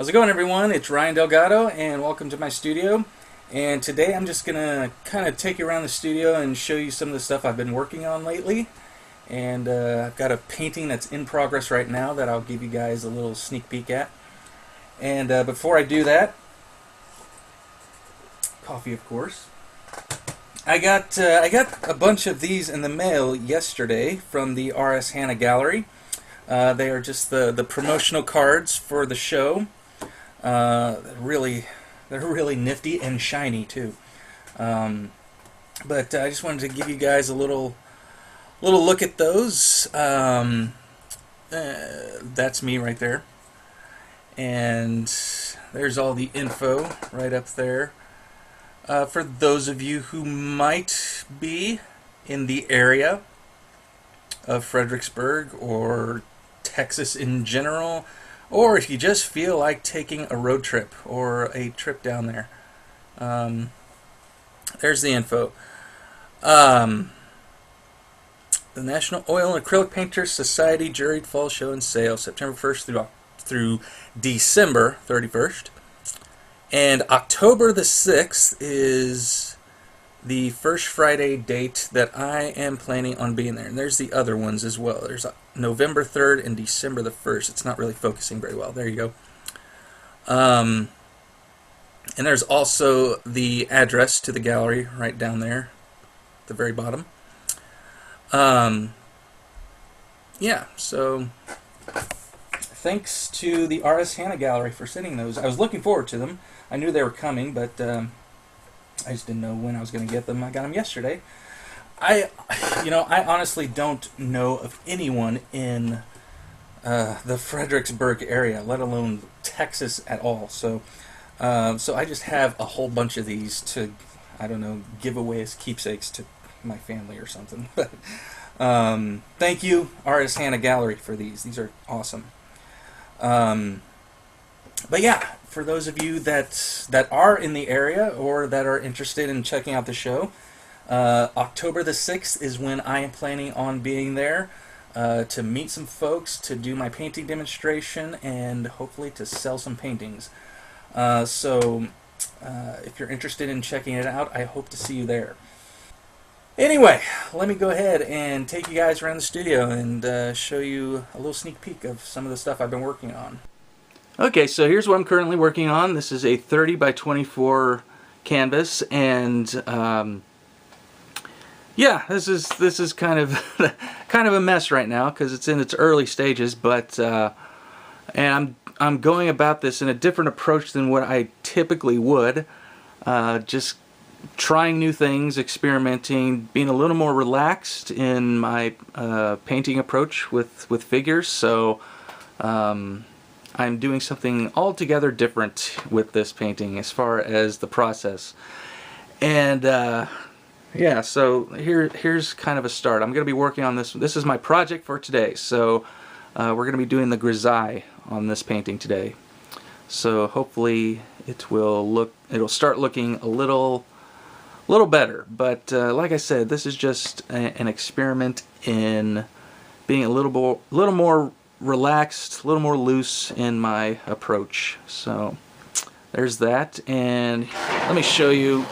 How's it going, everyone? It's Ryan Delgado, and welcome to my studio. And today I'm just going to kind of take you around the studio and show you some of the stuff I've been working on lately. And I've got a painting that's in progress right now that I'll give you guys a little sneak peek at. And before I do that, coffee, of course. I got a bunch of these in the mail yesterday from the R.S. Hanna Gallery. They are just the promotional cards for the show. Really, they're really nifty and shiny too. But I just wanted to give you guys a little look at those. That's me right there, and there's all the info right up there. For those of you who might be in the area of Fredericksburg or Texas in general, or if you just feel like taking a road trip or a trip down there, there's the info. The National Oil and Acrylic Painters Society Juried Fall Show and Sale, September 1st through December 31st. And October the 6th is the first Friday date that I am planning on being there. And there's the other ones as well. There's November 3rd and December the 1st. It's not really focusing very well. There you go. And there's also the address to the gallery right down there at the very bottom. Yeah, so thanks to the R.S. Hanna Gallery for sending those. I was looking forward to them. I knew they were coming, but I just didn't know when I was going to get them. I got them yesterday. I honestly don't know of anyone in the Fredericksburg area, let alone Texas at all. So I just have a whole bunch of these to, I don't know, give away as keepsakes to my family or something. But thank you, R.S. Hanna Gallery, for these. These are awesome. But yeah, for those of you that are in the area or that are interested in checking out the show, October the 6th is when I am planning on being there to meet some folks, to do my painting demonstration, and hopefully to sell some paintings. So if you're interested in checking it out, I hope to see you there. Anyway, let me go ahead and take you guys around the studio and show you a little sneak peek of some of the stuff I've been working on. Okay, so here's what I'm currently working on. This is a 30 by 24 canvas, and yeah, this is kind of kind of a mess right now because it's in its early stages. But and I'm going about this in a different approach than what I typically would. Just trying new things, experimenting, being a little more relaxed in my painting approach with figures. So I'm doing something altogether different with this painting as far as the process. And yeah, so here's kind of a start. I'm going to be working on this. This is my project for today. So we're going to be doing the grisaille on this painting today. So hopefully it'll start looking a little better. But like I said, this is just an experiment in being a little more relaxed, a little more loose in my approach. So there's that, and let me show you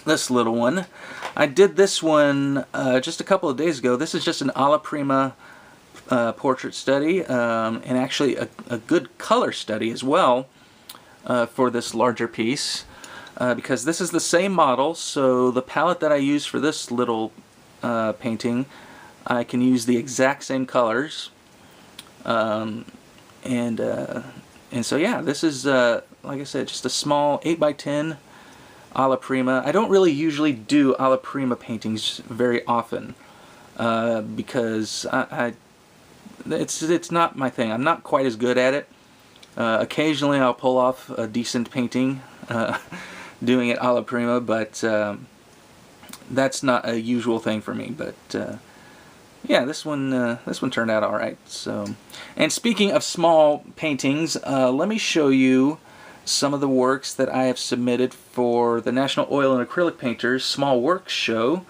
this little one. I did this one just a couple of days ago. This is just an alla prima portrait study, and actually a good color study as well for this larger piece, because this is the same model. So the palette that I use for this little painting, I can use the exact same colors. And so yeah, this is like I said, just a small 8 by 10 alla prima. I don't really usually do alla prima paintings very often because it's not my thing. I'm not quite as good at it. Occasionally I'll pull off a decent painting doing it alla prima, but that's not a usual thing for me. But yeah, this one turned out all right. So, and speaking of small paintings, let me show you some of the works that I have submitted for the National Oil and Acrylic Painters Small Works Show.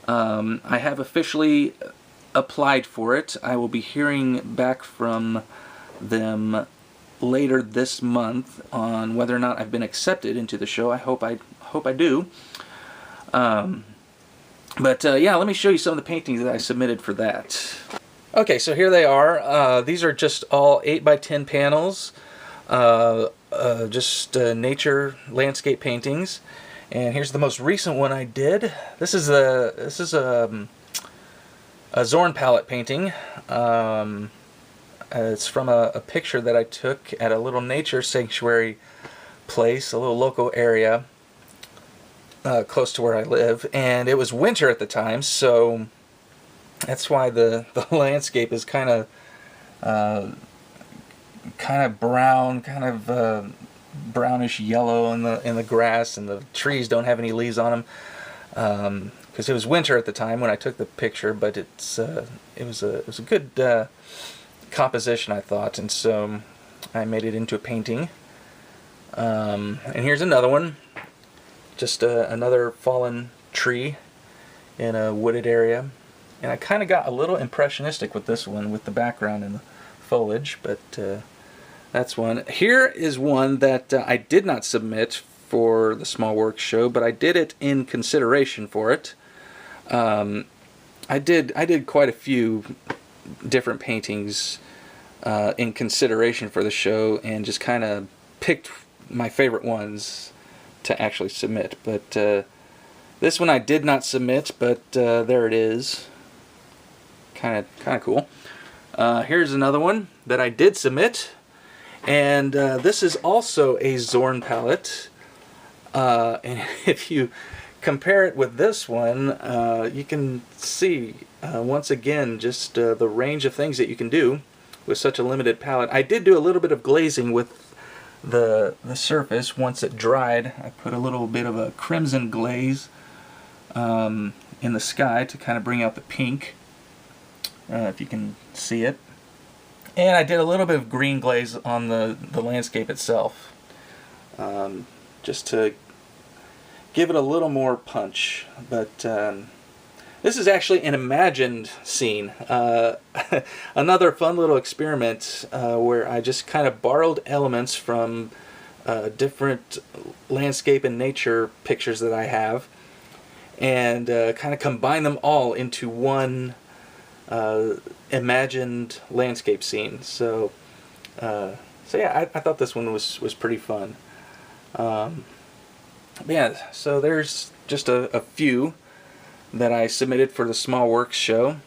I have officially applied for it. I will be hearing back from them later this month on whether or not I've been accepted into the show. I hope I do. Yeah, let me show you some of the paintings that I submitted for that. Okay, so here they are. These are just all 8x10 panels, just nature landscape paintings. And here's the most recent one I did. This is a Zorn palette painting. It's from a picture that I took at a little nature sanctuary place, a little local area close to where I live, and it was winter at the time, so that's why the landscape is kind of brown, kind of brownish yellow in the grass, and the trees don't have any leaves on them because it was winter at the time when I took the picture. But it was a good composition, I thought, and so I made it into a painting. And here's another one, just another fallen tree in a wooded area. And I kind of got a little impressionistic with this one, with the background and the foliage, but that's one. Here is one that I did not submit for the Small Works show, but I did it in consideration for it. I did quite a few different paintings in consideration for the show, and just kind of picked my favorite ones to actually submit. But this one I did not submit, but there it is. Kind of cool. Here's another one that I did submit, and this is also a Zorn palette. And if you compare it with this one, you can see once again just the range of things that you can do with such a limited palette. I did do a little bit of glazing with the surface once it dried. I put a little bit of a crimson glaze in the sky to kind of bring out the pink, if you can see it. And I did a little bit of green glaze on the landscape itself, just to give it a little more punch. But this is actually an imagined scene. Another fun little experiment where I just kind of borrowed elements from different landscape and nature pictures that I have, and kind of combine them all into one imagined landscape scene. So yeah, I thought this one was pretty fun. Yeah, so there's just a few that I submitted for the Small Works show.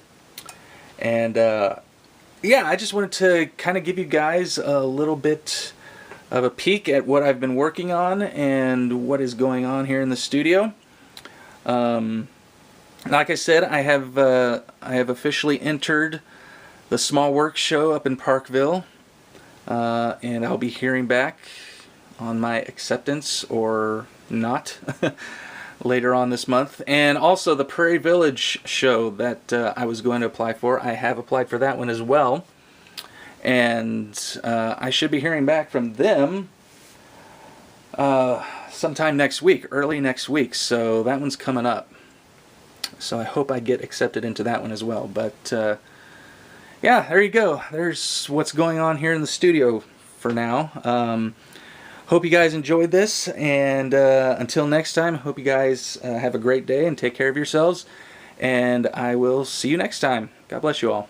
And yeah, I just wanted to kind of give you guys a little bit of a peek at what I've been working on and what is going on here in the studio. Like I said, I have officially entered the Small Works show up in Parkville, and I'll be hearing back on my acceptance or not later on this month. And also the Prairie Village show that I was going to apply for, I have applied for that one as well, and I should be hearing back from them sometime next week, early next week, so that one's coming up. So I hope I get accepted into that one as well. But yeah, there you go. There's what's going on here in the studio for now. Hope you guys enjoyed this, and until next time, hope you guys have a great day and take care of yourselves, and I will see you next time. God bless you all.